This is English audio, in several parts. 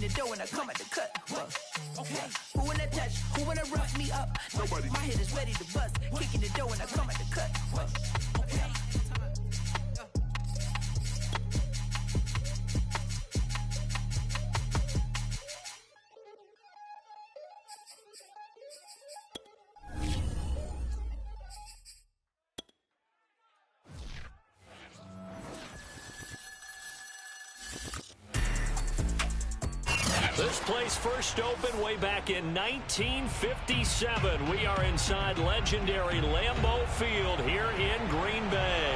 the dough when I come at the cut. Okay, who wanna touch? Who wanna rough me up? Nobody. My head is ready to bust. Kicking the dough when I come at the cut. Okay. This place first opened way back in 1957. We are inside legendary Lambeau Field here in Green Bay.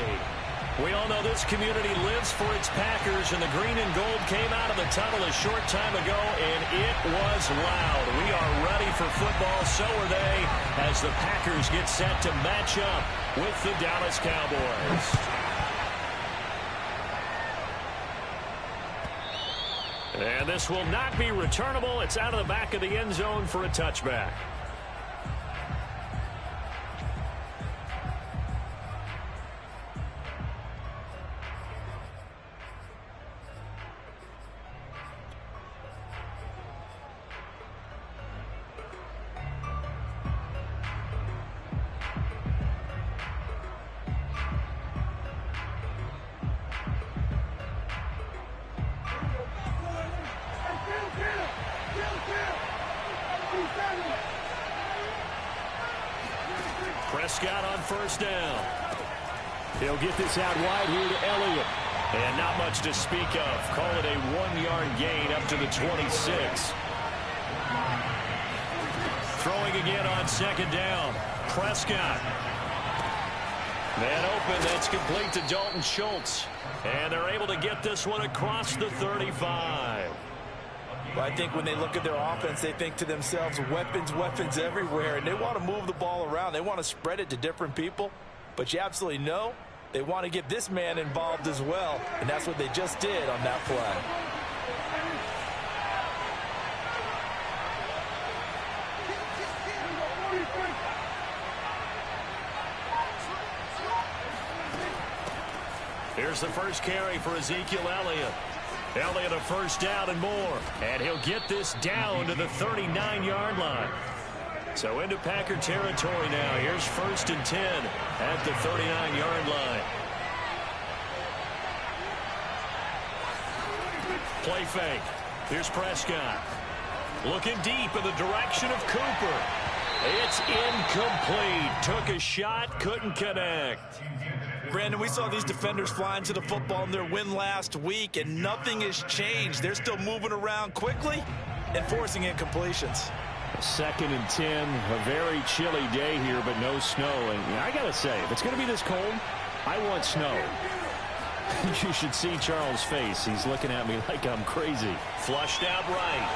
We all know this community lives for its Packers, and the green and gold came out of the tunnel a short time ago, and it was loud. We are ready for football, so are they, as the Packers get set to match up with the Dallas Cowboys. And this will not be returnable. It's out of the back of the end zone for a touchback. Prescott on first down. He'll get this out wide here to Elliott. And not much to speak of. Call it a 1-yard gain up to the 26. Throwing again on second down. Prescott. Man open, that's complete to Dalton Schultz. And they're able to get this one across the 35. Well, I think when they look at their offense, they think to themselves, weapons, weapons everywhere, and they want to move the ball around. They want to spread it to different people, but you absolutely know they want to get this man involved as well, and that's what they just did on that play. Here's the first carry for Ezekiel Elliott. Elliott a first down and more. And he'll get this down to the 39-yard line. So into Packer territory now. Here's 1st and 10 at the 39-yard line. Play fake. Here's Prescott. Looking deep in the direction of Cooper. It's incomplete. Took a shot, couldn't connect. Brandon, we saw these defenders flying to the football in their win last week, and nothing has changed. They're still moving around quickly and forcing incompletions. 2nd and 10, a very chilly day here, but no snow. And I got to say, if it's going to be this cold, I want snow. You should see Charles' face. He's looking at me like I'm crazy. Flushed out right.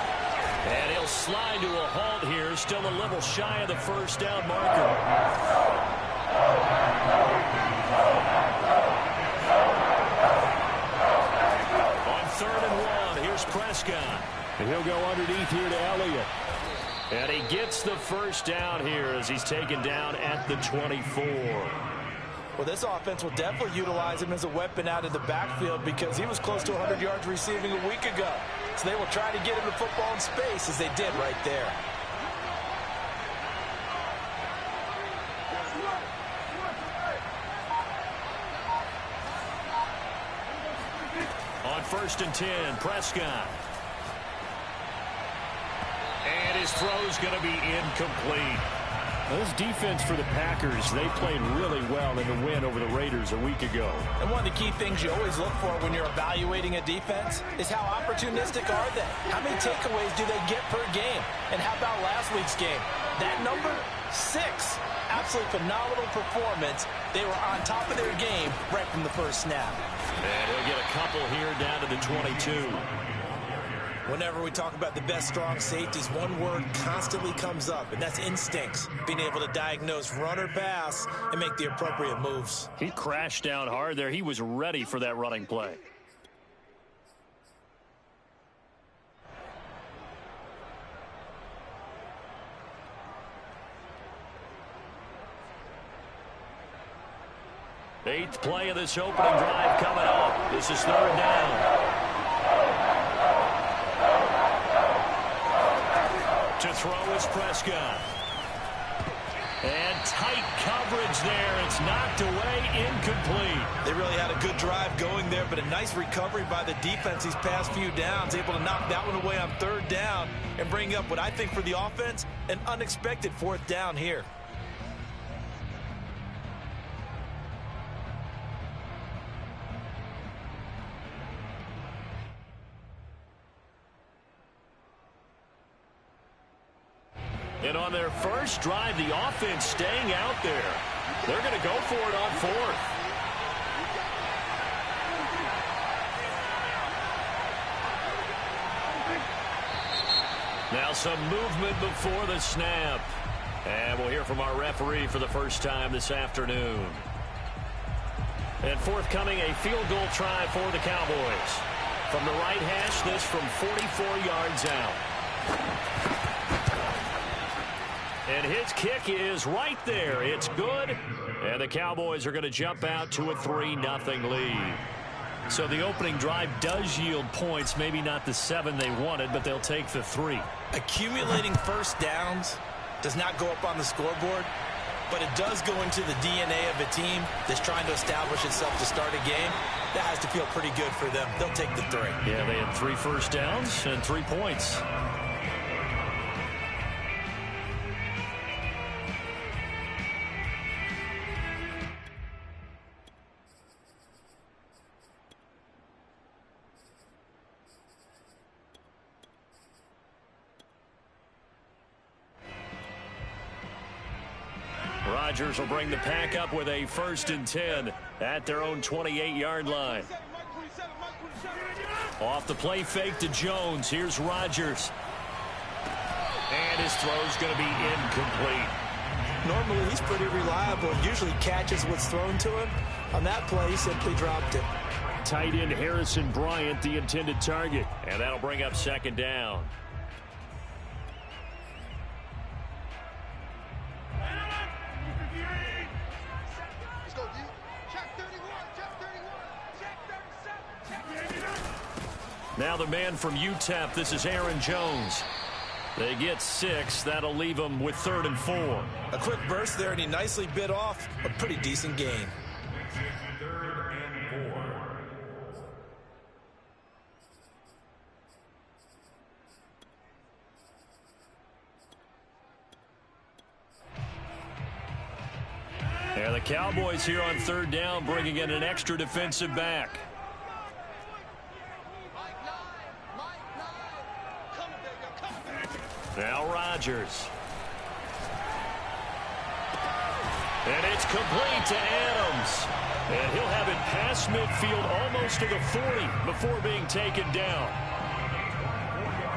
And he'll slide to a halt here, still a little shy of the first down marker. On 3rd and 1, here's Prescott. And he'll go underneath here to Elliott. And he gets the first down here as he's taken down at the 24. Well, this offense will definitely utilize him as a weapon out of the backfield because he was close to 100 yards receiving a week ago. So they will try to get him the football in space as they did right there. On 1st and 10, Prescott. And his throw's going to be incomplete. Well, this defense for the Packers, they played really well in the win over the Raiders a week ago. And one of the key things you always look for when you're evaluating a defense is how opportunistic are they? How many takeaways do they get per game? And how about last week's game? That number, 6. Absolutely phenomenal performance. They were on top of their game right from the first snap. And he'll get a couple here down to the 22. Whenever we talk about the best strong safeties, one word constantly comes up, and that's instincts. Being able to diagnose run or pass and make the appropriate moves. He crashed down hard there. He was ready for that running play. Eighth play of this opening drive coming up. This is 3rd down. To throw is Prescott. And tight coverage there. It's knocked away, incomplete. They really had a good drive going there, but a nice recovery by the defense these past few downs, able to knock that one away on third down and bring up what I think for the offense, an unexpected fourth down here. And on their first drive, the offense staying out there. They're going to go for it on fourth. Now some movement before the snap. And we'll hear from our referee for the first time this afternoon. And forthcoming, a field goal try for the Cowboys. From the right hash, this from 44 yards out. And his kick is right there. It's good. And the Cowboys are going to jump out to a 3-0 lead. So the opening drive does yield points. Maybe not the 7 they wanted, but they'll take the 3. Accumulating first downs does not go up on the scoreboard, but it does go into the DNA of a team that's trying to establish itself to start a game. That has to feel pretty good for them. They'll take the 3. Yeah, they had 3 first downs and 3 points. Rodgers will bring the pack up with a 1st and 10 at their own 28-yard line. Off the play fake to Jones. Here's Rodgers. And his throw's going to be incomplete. Normally, he's pretty reliable. Usually catches what's thrown to him. On that play, he simply dropped it. Tight end Harrison Bryant, the intended target. And that'll bring up 2nd down. Now the man from UTEP, this is Aaron Jones. They get 6. That'll leave them with 3rd and 4. A quick burst there, and he nicely bit off a pretty decent gain. And the Cowboys here on 3rd down, bringing in an extra defensive back. Now Rodgers. And it's complete to Adams. And he'll have it past midfield almost to the 40 before being taken down.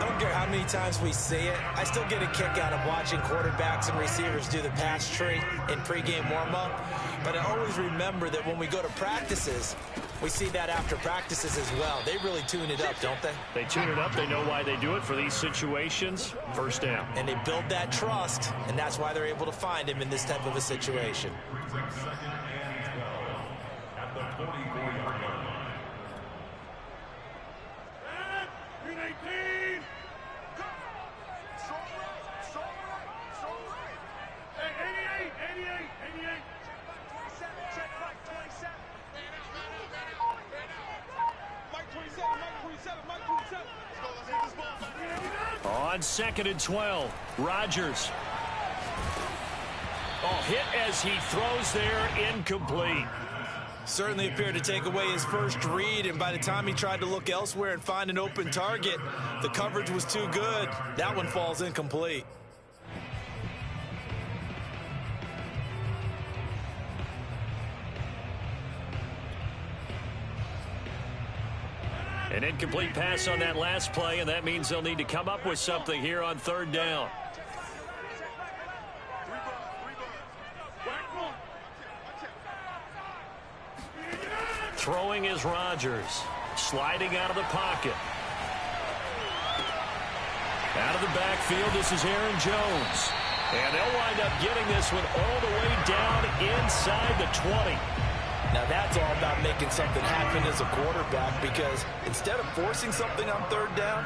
Don't care how many times we see it. I still get a kick out of watching quarterbacks and receivers do the pass tree in pregame warm-up. But I always remember that when we go to practices, we see that after practices as well. They really tune it up, don't they? They tune it up. They know why they do it for these situations. 1st down. And they build that trust, and that's why they're able to find him in this type of a situation. On 2nd and 12, Rodgers. Hit as he throws there, incomplete. Certainly appeared to take away his first read, and by the time he tried to look elsewhere and find an open target, the coverage was too good. That one falls incomplete. An incomplete pass on that last play, and that means they'll need to come up with something here on 3rd down. Throwing is Rodgers. Sliding out of the pocket. Out of the backfield, this is Aaron Jones. And they'll wind up getting this one all the way down inside the 20. Now that's all about making something happen as a quarterback, because instead of forcing something on third down,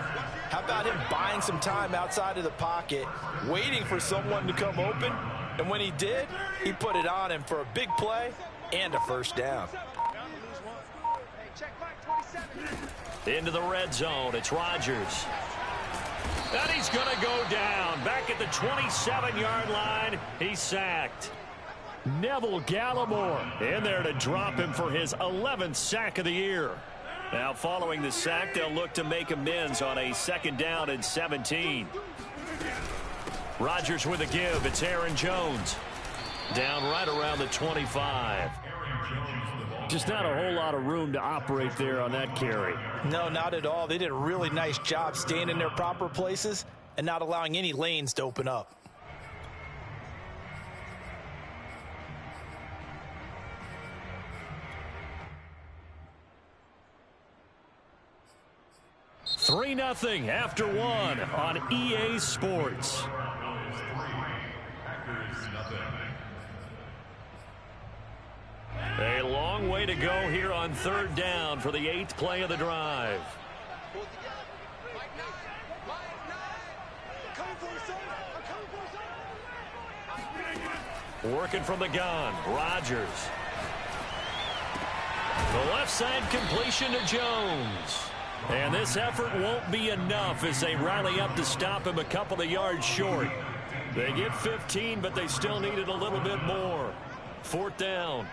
how about him buying some time outside of the pocket, waiting for someone to come open, and when he did, he put it on him for a big play and a first down. Into the red zone, it's Rodgers. And he's going to go down. Back at the 27-yard line, he's sacked. Neville Gallimore in there to drop him for his 11th sack of the year. Now following the sack, they'll look to make amends on a 2nd down and 17. Rodgers with a give. It's Aaron Jones. Down right around the 25. Just not a whole lot of room to operate there on that carry. No, not at all. They did a really nice job staying in their proper places and not allowing any lanes to open up. Three 3-0 after one on EA Sports. A long way to go here on 3rd down for the 8th play of the drive. Working from the gun, Rodgers. The left side completion to Jones. And this effort won't be enough as they rally up to stop him a couple of yards short. They get 15, but they still needed a little bit more. 4th down.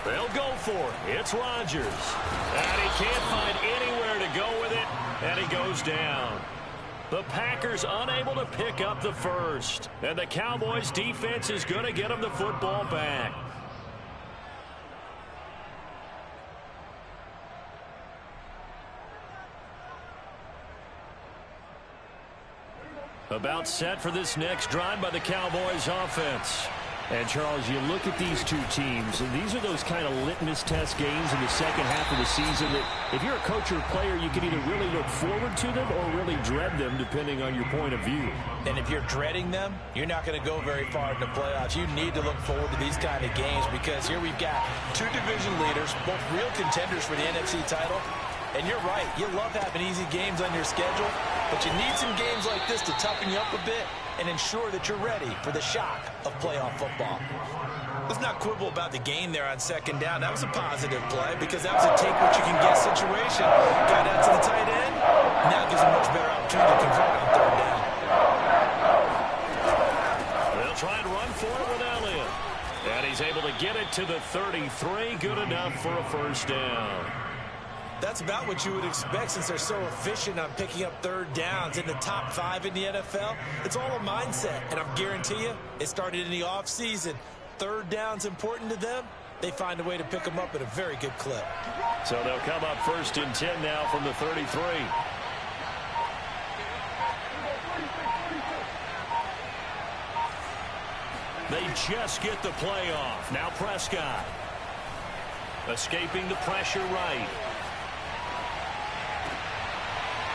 They'll go for it. It's Rodgers. And he can't find anywhere to go with it, and he goes down. The Packers unable to pick up the first. And the Cowboys defense is going to get them the football back. About set for this next drive by the Cowboys offense. And, Charles, you look at these two teams, and these are those kind of litmus test games in the second half of the season that if you're a coach or a player, you can either really look forward to them or really dread them, depending on your point of view. And if you're dreading them, you're not going to go very far in the playoffs. You need to look forward to these kind of games because here we've got two division leaders, both real contenders for the NFC title. And you're right, you love having easy games on your schedule, but you need some games like this to toughen you up a bit and ensure that you're ready for the shock of playoff football. Let's not quibble about the gain there on 2nd down. That was a positive play because that was a take-what-you-can-get situation. Got out to the tight end. Now gives a much better opportunity to convert on 3rd down. They'll try and run for it with Elliott. And he's able to get it to the 33. Good enough for a first down. That's about what you would expect since they're so efficient on picking up 3rd downs in the top 5 in the NFL. It's all a mindset, and I'm guarantee you it started in the offseason. 3rd down's important to them. They find a way to pick them up at a very good clip. So they'll come up 1st and 10 now from the 33. They just get the play off. Now Prescott. Escaping the pressure right.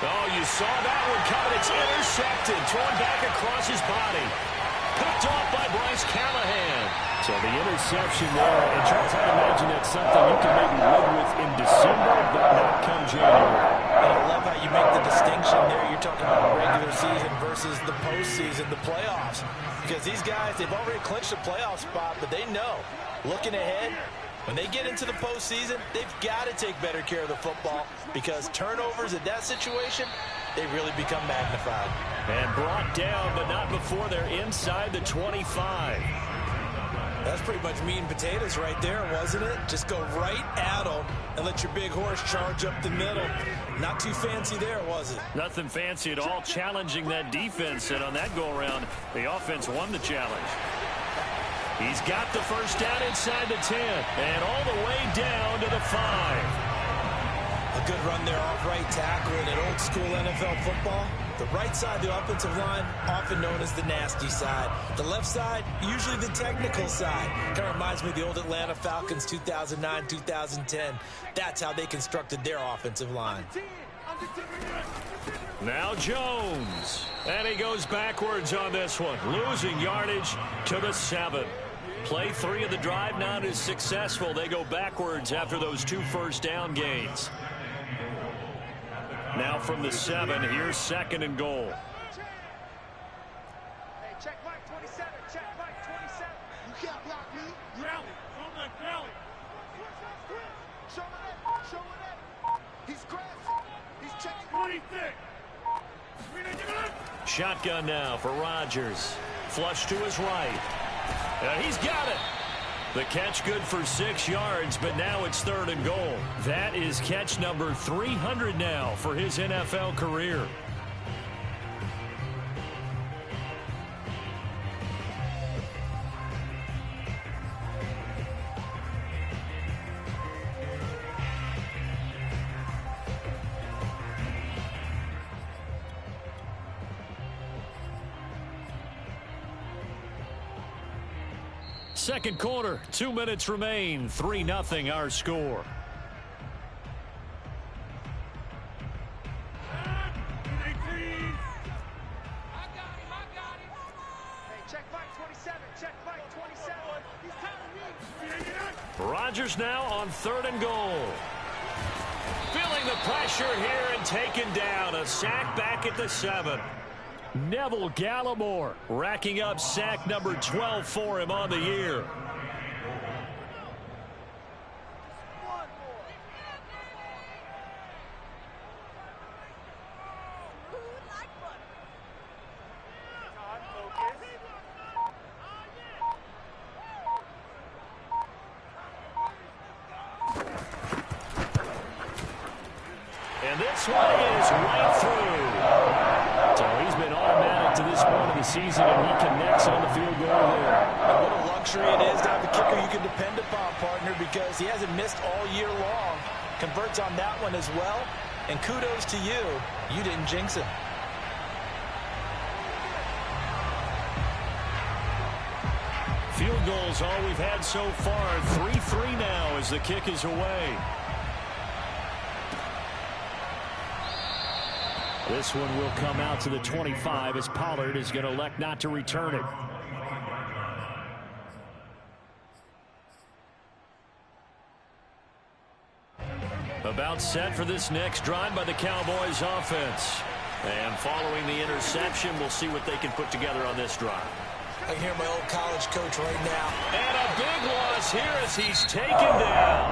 Oh, you saw that one coming. It's intercepted. Thrown back across his body. Picked off by Bryce Callahan. So the interception there. And Charles, I'd imagine that's something you can maybe live with in December, but not come January. And I love how you make the distinction there. You're talking about regular season versus the postseason, the playoffs. Because these guys, they've already clinched a playoff spot, but they know, looking ahead, when they get into the postseason, they've got to take better care of the football because turnovers in that situation, they really become magnified. And brought down, but not before they're inside the 25. That's pretty much meat and potatoes right there, wasn't it? Just go right at them and let your big horse charge up the middle. Not too fancy there, was it? Nothing fancy at all, challenging that defense. And on that go-around, the offense won the challenge. He's got the first down inside the 10 and all the way down to the 5. A good run there off right tackle in an old-school NFL football. The right side of the offensive line, often known as the nasty side. The left side, usually the technical side. Kind of reminds me of the old Atlanta Falcons 2009, 2010. That's how they constructed their offensive line. Now Jones. And he goes backwards on this one, losing yardage to the 7. Play 3 of the drive not as successful. They go backwards after those 2 first down gains. Now from the 7, here's 2nd and goal. Hey, check right 27, check right 27. You can't block me. Rally, from the rally. Show it. He's crashing. He's checking 26. Shotgun now for Rodgers. Flush to his right. And he's got it. The catch good for 6 yards, but now it's 3rd and goal. That is catch number 300 now for his NFL career. Second quarter, 2 minutes remain. 3-0 our score. Rodgers now on 3rd and goal. Feeling the pressure here and taken down. A sack back at the 7. Neville Gallimore racking up sack number 12 for him on the year. And this one is right through. So he's been automatic to this point of the season, and he connects on the field goal there. And what a luxury it is to have a kicker you can depend upon, partner, because he hasn't missed all year long. Converts on that one as well. And kudos to you. You didn't jinx it. Field goals all we've had so far. 3-3 now as the kick is away. This one will come out to the 25 as Pollard is going to elect not to return it. About set for this next drive by the Cowboys offense. And following the interception, we'll see what they can put together on this drive. I can hear my old college coach right now. And a big loss here as he's taken down.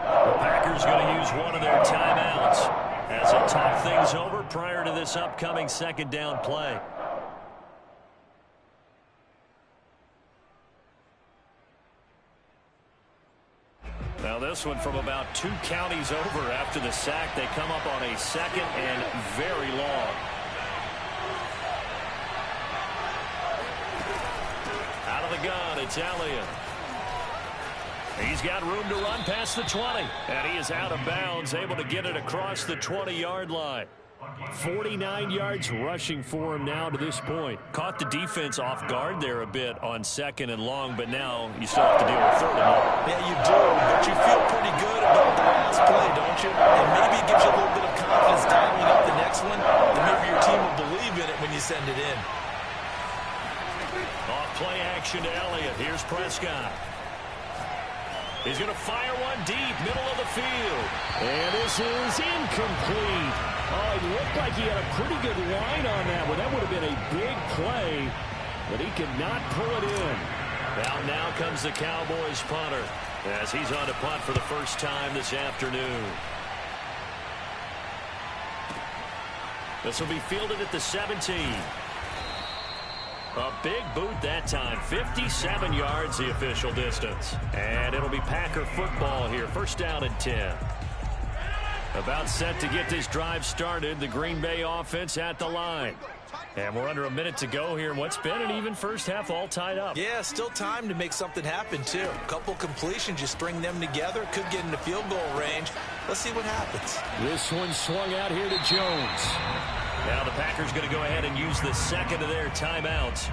The Packers going to use one of their timeouts as they talk things over prior to this upcoming 2nd down play. Now this one from about 2 counties over after the sack. They come up on a 2nd and very long. Out of the gun, it's Elliott. He's got room to run past the 20. And he is out of bounds, able to get it across the 20-yard line. 49 yards rushing for him now to this point. Caught the defense off guard there a bit on 2nd and long, but now you still have to deal with 3rd and long. Yeah, you do, but you feel pretty good about the last play, don't you? And maybe it gives you a little bit of confidence dialing up the next one, and maybe your team will believe in it when you send it in. Off play action to Elliott. Here's Prescott. He's going to fire one deep, middle of the field. And this is incomplete. Oh, it looked like he had a pretty good line on that one. That would have been a big play, but he could not pull it in. Now comes the Cowboys punter as he's on to punt for the first time this afternoon. This will be fielded at the 17. A big boot that time. 57 yards the official distance. And it'll be Packer football here. 1st down and 10. About set to get this drive started. The Green Bay offense at the line. And we're under a minute to go here in what's been an even first half, all tied up. Yeah, still time to make something happen, too. A couple completions, you string them together. Could get into field goal range. Let's see what happens. This one swung out here to Jones. Now the Packers going to go ahead and use the second of their timeouts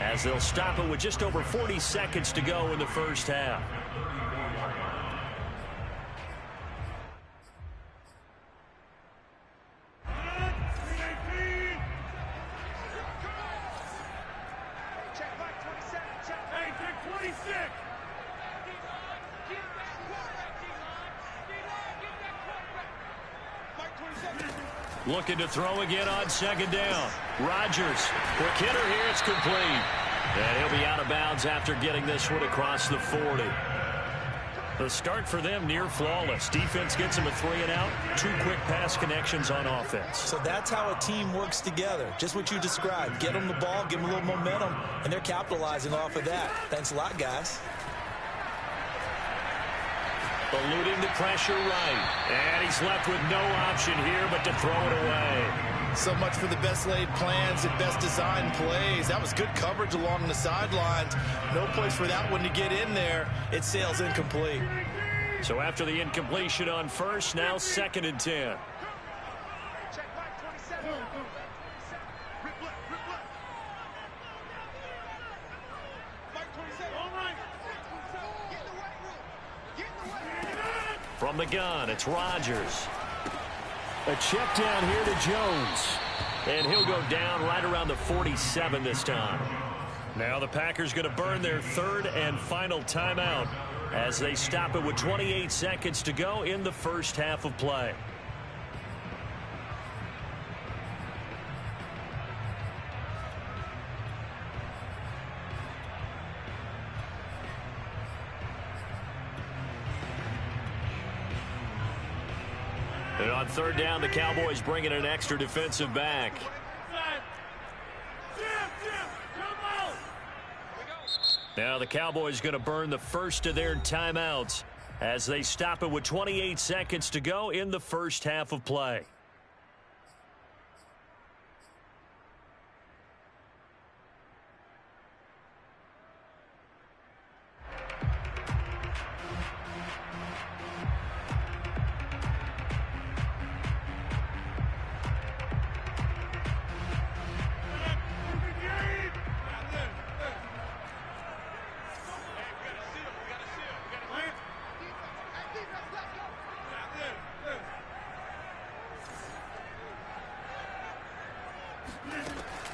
as they'll stop it with just over 40 seconds to go in the first half. Looking to throw again on second down. Rodgers, quick hitter here, it's complete. And he'll be out of bounds after getting this one across the 40. The start for them near flawless. Defense gets them a 3-and-out. 2 quick pass connections on offense. So that's how a team works together. Just what you described. Get them the ball, give them a little momentum, and they're capitalizing off of that. Thanks a lot, guys. Eluding the pressure right. And he's left with no option here but to throw it away. So much for the best laid plans and best designed plays. That was good coverage along the sidelines. No place for that one to get in there. It sails incomplete. So after the incompletion on first, now 2nd and 10. From the gun, it's Rodgers. A check down here to Jones. And he'll go down right around the 47 this time. Now the Packers going to burn their 3rd and final timeout as they stop it with 28 seconds to go in the first half of play. And on 3rd down, the Cowboys bring in an extra defensive back. Now the Cowboys going to burn the first of their timeouts as they stop it with 28 seconds to go in the first half of play.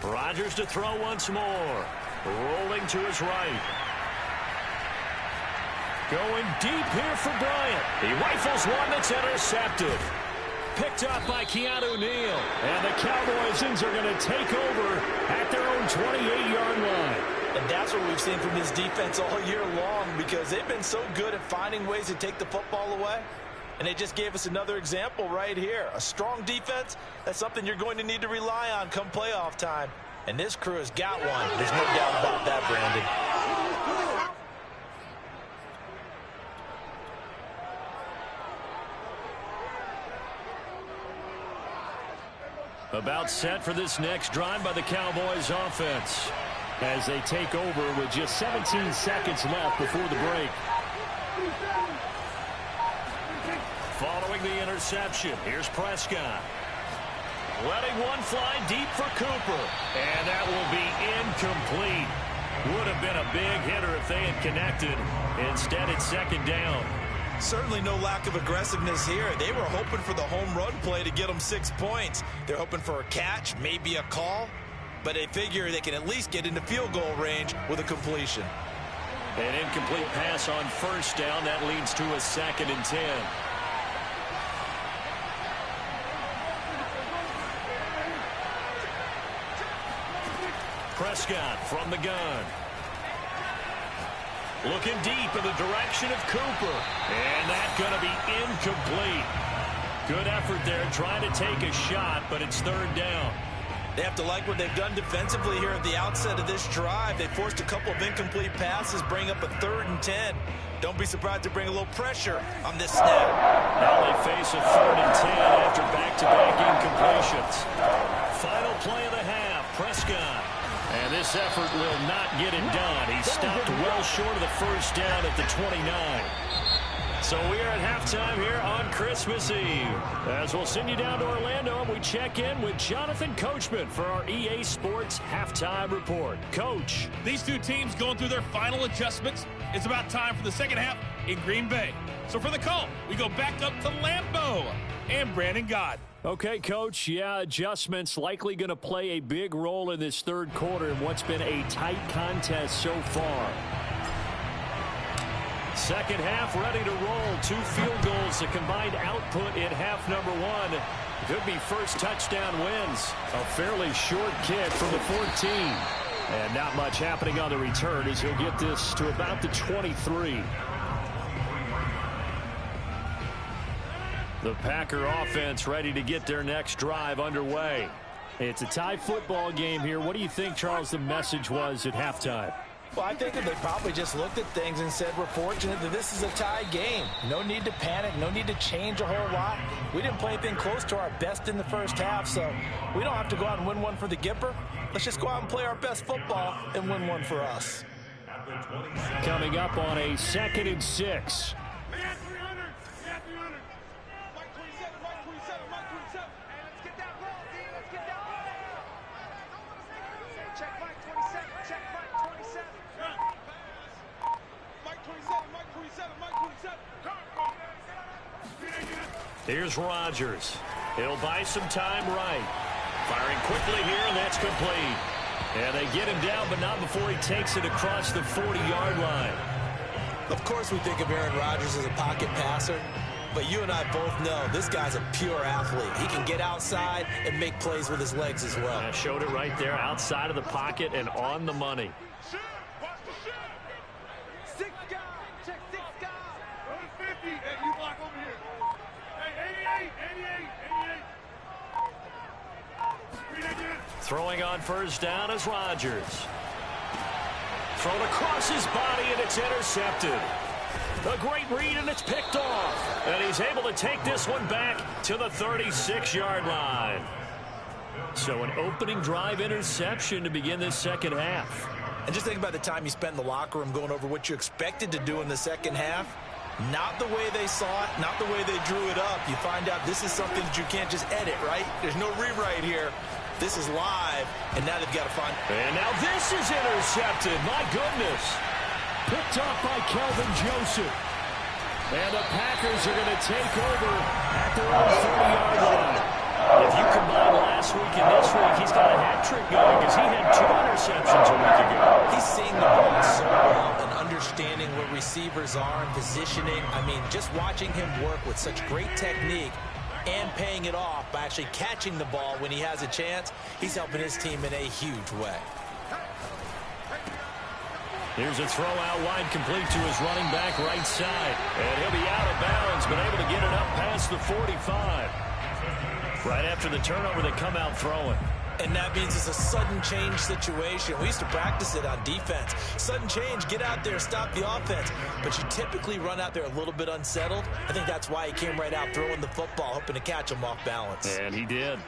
Rodgers to throw once more. Rolling to his right. Going deep here for Bryant. He rifles one that's intercepted. Picked up by Keanu Neal. And the Cowboys are going to take over at their own 28-yard line. And that's what we've seen from this defense all year long, because they've been so good at finding ways to take the football away. And they just gave us another example right here. A strong defense, that's something you're going to need to rely on come playoff time. And this crew has got one. There's no doubt about that, Brandon. About set for this next drive by the Cowboys offense as they take over with just 17 seconds left before the break. Following the interception, here's Prescott. Letting one fly deep for Cooper. And that will be incomplete. Would have been a big hitter if they had connected. Instead, it's 2nd down. Certainly no lack of aggressiveness here. They were hoping for the home run play to get them 6 points. They're hoping for a catch, maybe a call. But they figure they can at least get into field goal range with a completion. An incomplete pass on 1st down. That leads to a 2nd and 10. Prescott from the gun. Looking deep in the direction of Cooper. And that's going to be incomplete. Good effort there trying to take a shot, but it's 3rd down. They have to like what they've done defensively here at the outset of this drive. They forced a couple of incomplete passes, bring up a 3rd and 10. Don't be surprised to bring a little pressure on this snap. Now they face a 3rd and 10 after back-to-back incompletions. Final play of the half, Prescott. And this effort will not get it done. He stopped well short of the 1st down at the 29. So we are at halftime here on Christmas Eve. As we'll send you down to Orlando, and we check in with Jonathan Coachman for our EA Sports Halftime Report. Coach. These two teams going through their final adjustments. It's about time for the second half in Green Bay. So for the call, we go back up to Lambeau and Brandon God. Okay, Coach, yeah, adjustments likely going to play a big role in this third quarter in what's been a tight contest so far. Second half ready to roll. 2 field goals, the combined output in half number 1. Could be first touchdown wins. A fairly short kick from the 14. And not much happening on the return as he'll get this to about the 23. The Packer offense ready to get their next drive underway. It's a tie football game here. What do you think, Charles, the message was at halftime? Well, I think that they probably just looked at things and said, we're fortunate that this is a tie game. No need to panic. No need to change a whole lot. We didn't play anything close to our best in the first half, so we don't have to go out and win one for the Gipper. Let's just go out and play our best football and win one for us. Coming up on a 2nd and 6. Here's Rodgers. He'll buy some time right. Firing quickly here, and that's complete. And they get him down, but not before he takes it across the 40-yard line. Of course we think of Aaron Rodgers as a pocket passer, but you and I both know this guy's a pure athlete. He can get outside and make plays with his legs as well. I showed it right there, outside of the pocket and on the money. Throwing on first down is Rodgers. Thrown across his body, and it's intercepted. A great read, and it's picked off. And he's able to take this one back to the 36-yard line. So an opening drive interception to begin this second half. And just think about the time you spent in the locker room going over what you expected to do in the second half. Not the way they saw it, not the way they drew it up. You find out this is something that you can't just edit, right? There's no rewrite here. This is live, and now they've got to find... And now this is intercepted. My goodness. Picked off by Kelvin Joseph. And the Packers are going to take over at their own 30-yard line. If you combine last week and this week, he's got a hat trick going because he had 2 interceptions a week ago. He's seeing the ball so well and understanding where receivers are and positioning. I mean, just watching him work with such great technique and paying it off by actually catching the ball when he has a chance, he's helping his team in a huge way. Here's a throw out wide, complete to his running back right side. And he'll be out of bounds, but able to get it up past the 45. Right after the turnover, they come out throwing. And that means it's a sudden change situation. We used to practice it on defense. Sudden change, get out there, stop the offense. But you typically run out there a little bit unsettled. I think that's why he came right out throwing the football, hoping to catch him off balance. And he did.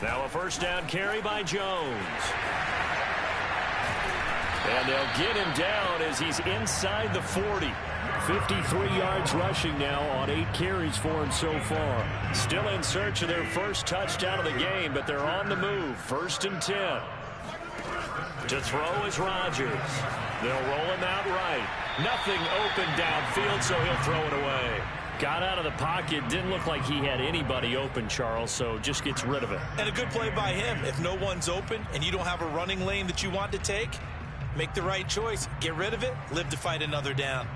Now a first down carry by Jones. And they'll get him down as he's inside the 40. 53 yards rushing now on 8 carries for him so far. Still in search of their first touchdown of the game, but they're on the move. 1st and 10. To throw is Rodgers. They'll roll him out right. Nothing open downfield, so he'll throw it away. Got out of the pocket. Didn't look like he had anybody open, Charles, so just gets rid of it. And a good play by him. If no one's open and you don't have a running lane that you want to take, make the right choice. Get rid of it. Live to fight another down.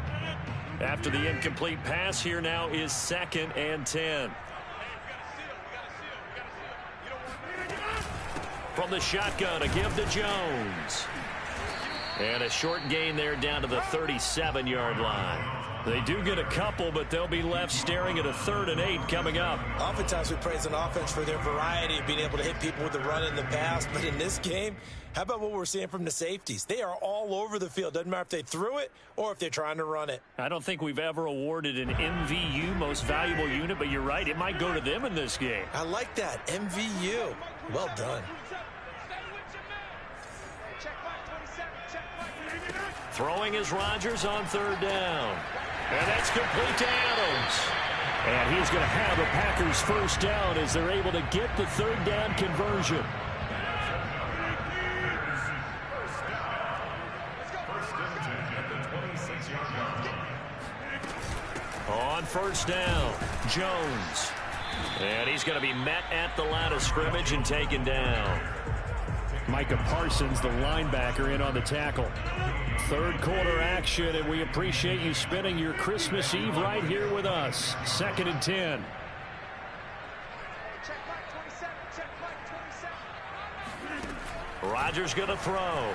After the incomplete pass, here now is 2nd and 10. From the shotgun, a give to Jones. And a short gain there down to the 37-yard line. They do get a couple, but they'll be left staring at a 3rd and 8 coming up. Oftentimes we praise an offense for their variety of being able to hit people with the run in the pass, but in this game, how about what we're seeing from the safeties? They are all over the field. Doesn't matter if they threw it or if they're trying to run it. I don't think we've ever awarded an MVU, most valuable unit, but you're right, it might go to them in this game. I like that, MVU. Well done. Throwing is Rodgers on 3rd down. And that's complete to Adams. And he's going to have a Packers first down as they're able to get the 3rd down conversion. On 1st down, Jones. And he's going to be met at the line of scrimmage and taken down. Micah Parsons, the linebacker, in on the tackle. 3rd quarter action, and we appreciate you spending your Christmas Eve right here with us. 2nd and 10. Rodgers going to throw.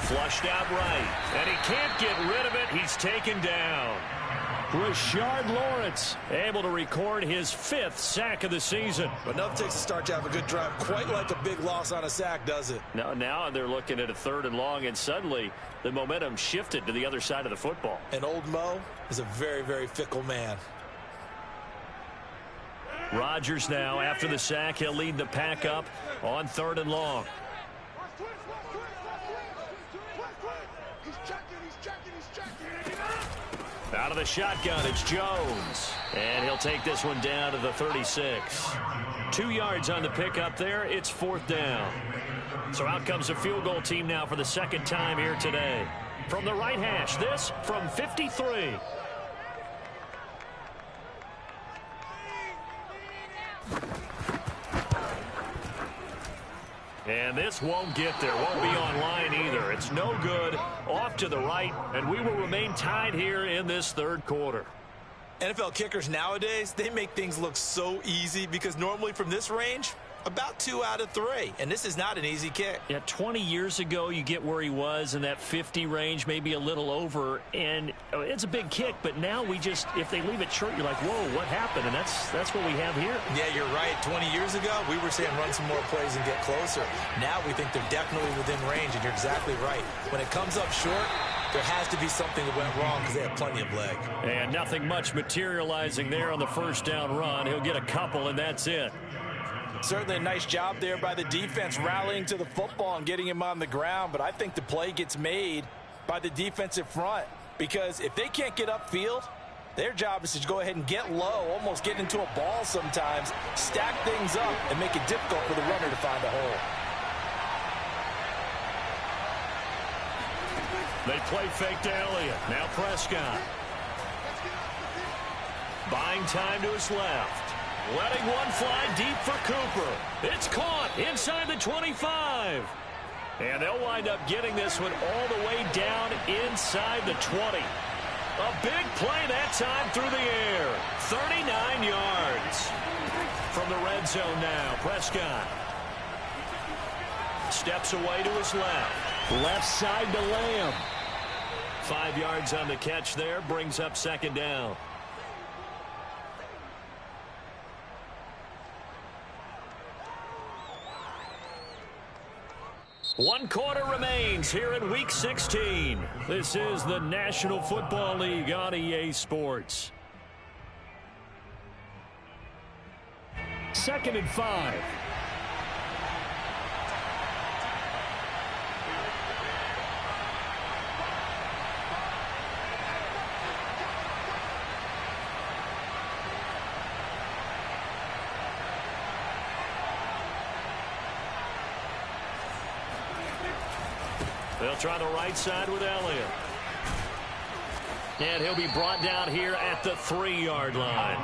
Flushed out right, and he can't get rid of it. He's taken down. Rashard Lawrence able to record his 5th sack of the season. But enough takes a start to have a good drive. Quite like a big loss on a sack, does it? Now they're looking at a 3rd and long, and suddenly the momentum shifted to the other side of the football. And old Mo is a very, very fickle man. Rodgers now, after the sack, he'll lead the pack up on 3rd and long. Out of the shotgun, it's Jones. And he'll take this one down to the 36. 2 yards on the pickup there. It's 4th down. So out comes the field goal team now for the 2nd time here today. From the right hash, this from 53. And this won't get there. Won't be online either. It's no good. Off to the right. And we will remain tied here in this 3rd quarter. NFL kickers nowadays, they make things look so easy because normally from this range, about 2 out of 3. And this is not an easy kick. Yeah, 20 years ago, you get where he was in that 50 range, maybe a little over. And it's a big kick, but now we just, if they leave it short, you're like, whoa, what happened? And that's what we have here. Yeah, you're right. 20 years ago, we were saying run some more plays and get closer. Now we think they're definitely within range, and you're exactly right. When it comes up short, there has to be something that went wrong because they have plenty of leg. And nothing much materializing there on the 1st down run. He'll get a couple, and that's it. Certainly a nice job there by the defense rallying to the football and getting him on the ground, but I think the play gets made by the defensive front because if they can't get upfield, their job is to go ahead and get low, almost get into a ball sometimes, stack things up, and make it difficult for the runner to find a hole. They play fake to Elliott. Now Prescott. Buying time to his left. Letting one fly deep for Cooper. It's caught inside the 25. And they'll wind up getting this one all the way down inside the 20. A big play that time through the air. 39 yards. From the red zone now, Prescott. Steps away to his left. Left side to Lamb. 5 yards on the catch there. Brings up 2nd down. One quarter remains here in Week 16. This is the National Football League on EA Sports. 2nd and 5. They'll try the right side with Elliott. And he'll be brought down here at the 3-yard line.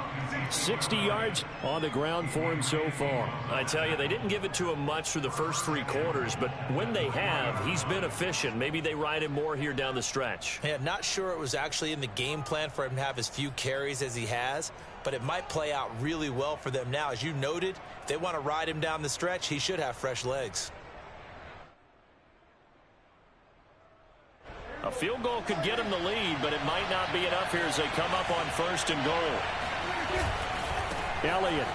60 yards on the ground for him so far. I tell you, they didn't give it to him much through the first 3 quarters, but when they have, he's been efficient. Maybe they ride him more here down the stretch. Yeah, not sure it was actually in the game plan for him to have as few carries as he has, but it might play out really well for them now. As you noted, if they want to ride him down the stretch, he should have fresh legs. A field goal could get them the lead, but it might not be enough here as they come up on 1st and goal. Elliott.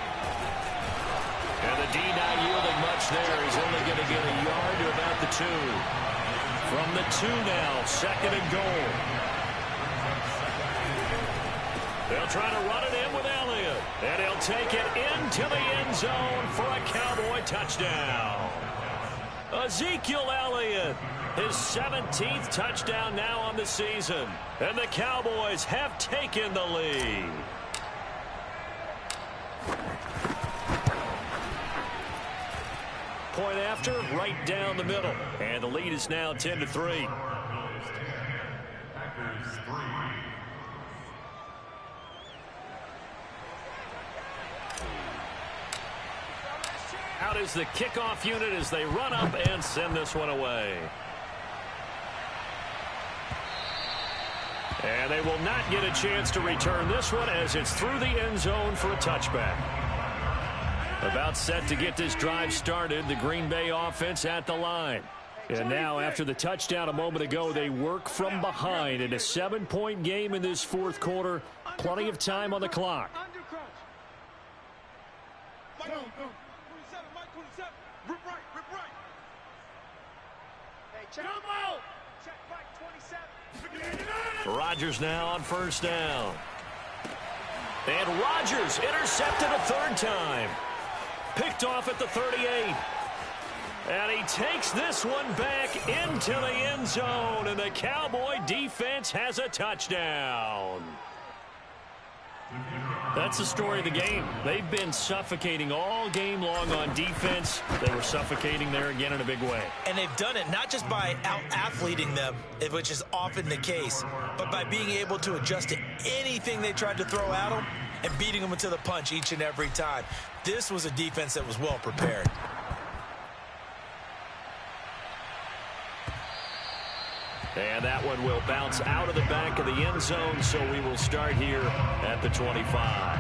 And the D not yielding much there. He's only going to get a yard to about the 2. From the 2 now, 2nd and goal. They'll try to run it in with Elliott. And he'll take it into the end zone for a Cowboy touchdown. Ezekiel Elliott, his 17th touchdown now on the season. And the Cowboys have taken the lead. Point after, right down the middle. And the lead is now 10-3. Out is the kickoff unit as they run up and send this one away. And they will not get a chance to return this one as it's through the end zone for a touchback. About set to get this drive started, the Green Bay offense at the line. And now after the touchdown a moment ago, they work from behind in a 7-point game in this 4th quarter. Plenty of time on the clock. Rodgers now on 1st down. And Rodgers intercepted a 3rd time. Picked off at the 38. And he takes this one back into the end zone. And the Cowboy defense has a touchdown. That's the story of the game. They've been suffocating all game long on defense. They were suffocating there again in a big way. And they've done it not just by out-athleting them, which is often the case, but by being able to adjust to anything they tried to throw at them and beating them into the punch each and every time. This was a defense that was well prepared. And that one will bounce out of the back of the end zone, so we will start here at the 25.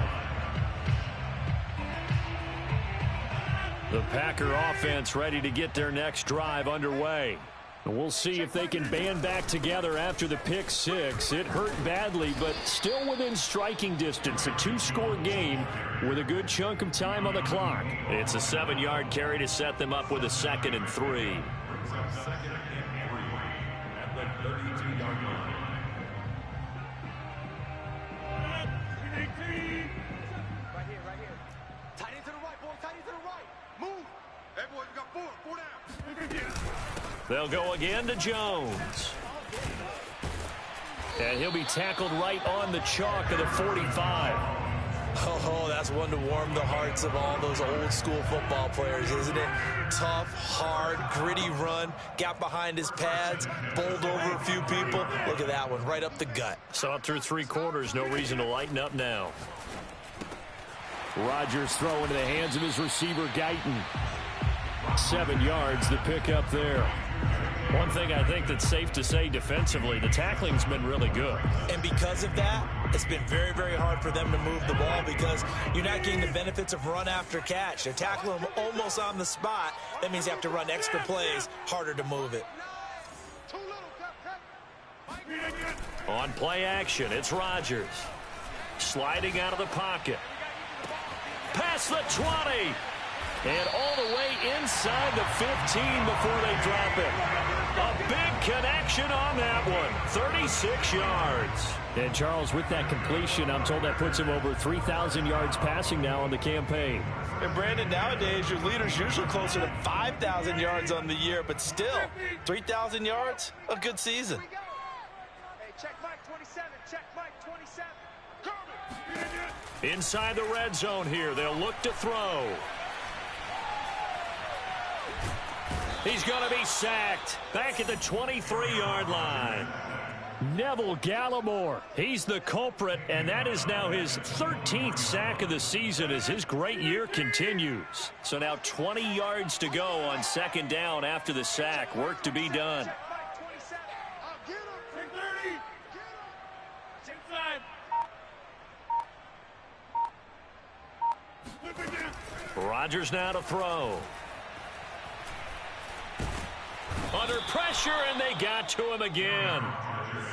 The Packer offense ready to get their next drive underway. And we'll see if they can band back together after the pick 6. It hurt badly, but still within striking distance. A 2-score game with a good chunk of time on the clock. It's a 7-yard carry to set them up with a 2nd and 3. They'll go again to Jones. And he'll be tackled right on the chalk of the 45. Oh, that's one to warm the hearts of all those old-school football players, isn't it? Tough, hard, gritty run. Got behind his pads, bowled over a few people. Look at that one, right up the gut. Saw it through 3 quarters. No reason to lighten up now. Rodgers throw into the hands of his receiver, Guyton. 7 yards, the pickup there. One thing I think that's safe to say defensively, the tackling's been really good. And because of that, it's been very, very hard for them to move the ball because you're not getting the benefits of run after catch. They're tackling them almost on the spot. That means you have to run extra plays, harder to move it. On play action, it's Rodgers. Sliding out of the pocket. Past the 20. And all the way inside the 15 before they drop it. A big connection on that one. 36 yards. And Charles, with that completion, I'm told that puts him over 3,000 yards passing now on the campaign. And Brandon, nowadays your leader's usually closer to 5,000 yards on the year, but still, 3,000 yards, a good season. Hey, check Mike 27, check Mike 27. Inside the red zone here, they'll look to throw. He's going to be sacked back at the 23-yard line. Neville Gallimore, he's the culprit, and that is now his 13th sack of the season as his great year continues. So now 20 yards to go on 2nd down after the sack. Work to be done. Rodgers now to throw. Under pressure, and they got to him again.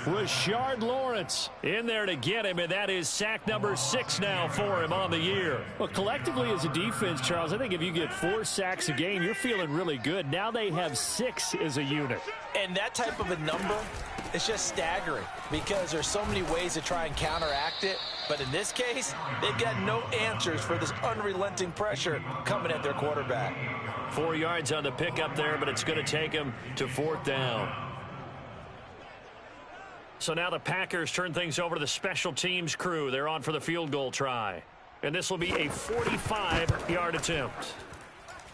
Rashard Lawrence in there to get him, and that is sack number 6 now for him on the year. Well, collectively as a defense, Charles, I think if you get 4 sacks a game, you're feeling really good. Now they have 6 as a unit. And that type of a number, it's just staggering because there's so many ways to try and counteract it. But in this case, they've got no answers for this unrelenting pressure coming at their quarterback. 4 yards on the pickup there, but it's going to take him to 4th down. So now the Packers turn things over to the special teams crew. They're on for the field goal try. And this will be a 45-yard attempt.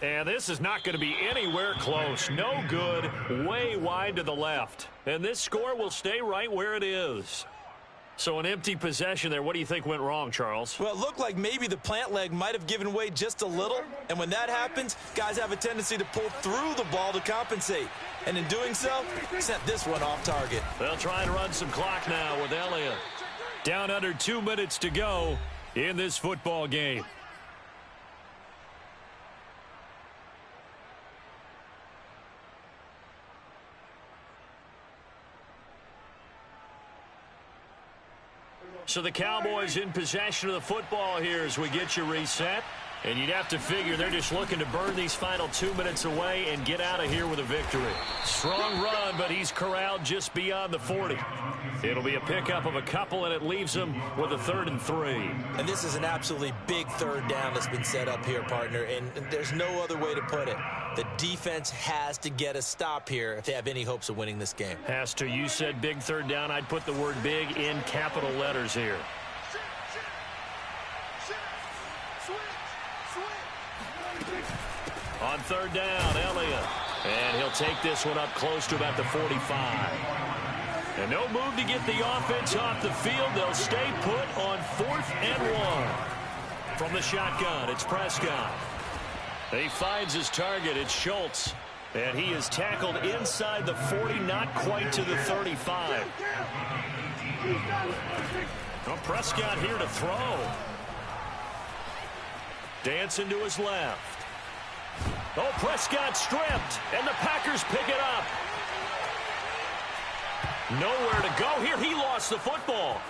And this is not going to be anywhere close. No good, way wide to the left. And this score will stay right where it is. So an empty possession there. What do you think went wrong, Charles? Well, it looked like maybe the plant leg might have given way just a little. And when that happens, guys have a tendency to pull through the ball to compensate. And in doing so, sent this one off target. They'll try and run some clock now with Elliott. Down under 2 minutes to go in this football game. So the Cowboys in possession of the football here as we get you reset. And you'd have to figure they're just looking to burn these final 2 minutes away and get out of here with a victory. Strong run, but he's corralled just beyond the 40. It'll be a pickup of a couple, and it leaves them with a 3rd and 3. And this is an absolutely big 3rd down that's been set up here, partner, and there's no other way to put it. The defense has to get a stop here if they have any hopes of winning this game. Has to. You said big 3rd down. I'd put the word big in capital letters here. On 3rd down, Elliott. And he'll take this one up close to about the 45. And no move to get the offense off the field. They'll stay put on 4th and 1. From the shotgun, it's Prescott. He finds his target. It's Schultz. And he is tackled inside the 40, not quite to the 35. Well, Prescott here to throw. Dancing to his left. Oh, Prescott stripped, and the Packers pick it up. Nowhere to go here. He lost the football.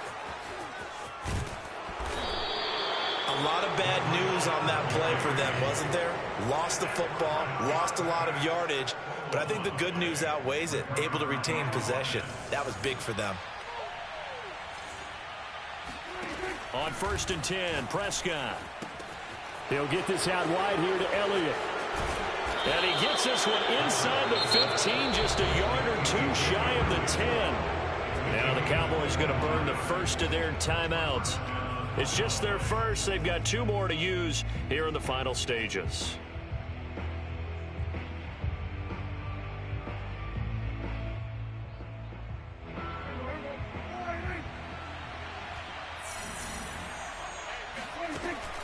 A lot of bad news on that play for them, wasn't there? Lost the football, lost a lot of yardage, but I think the good news outweighs it. Able to retain possession. That was big for them. On 1st and 10, Prescott. He'll get this out wide here to Elliott. And he gets this one inside the 15, just a yard or 2 shy of the 10. Now the Cowboys going to burn the first of their timeouts. It's just their first. They've got 2 more to use here in the final stages.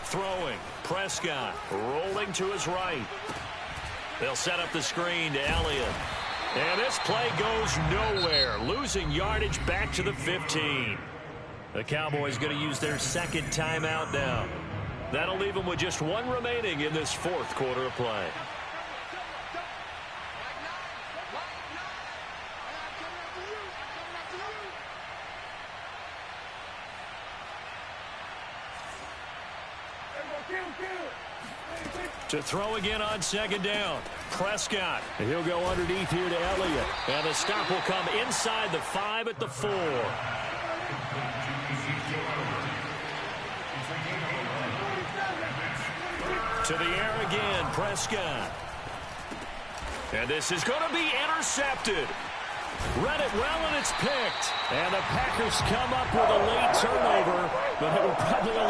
Throwing, Prescott rolling to his right. They'll set up the screen to Elliott. And this play goes nowhere, losing yardage back to the 15. The Cowboys going to use their 2nd timeout now. That'll leave them with just 1 remaining in this 4th quarter of play. To throw again on 2nd down. Prescott. And he'll go underneath here to Elliott. And the stop will come inside the 5 at the 4. To the air again, Prescott. And this is going to be intercepted. Read it well, and it's picked. And the Packers come up with a late turnover, but it will probably only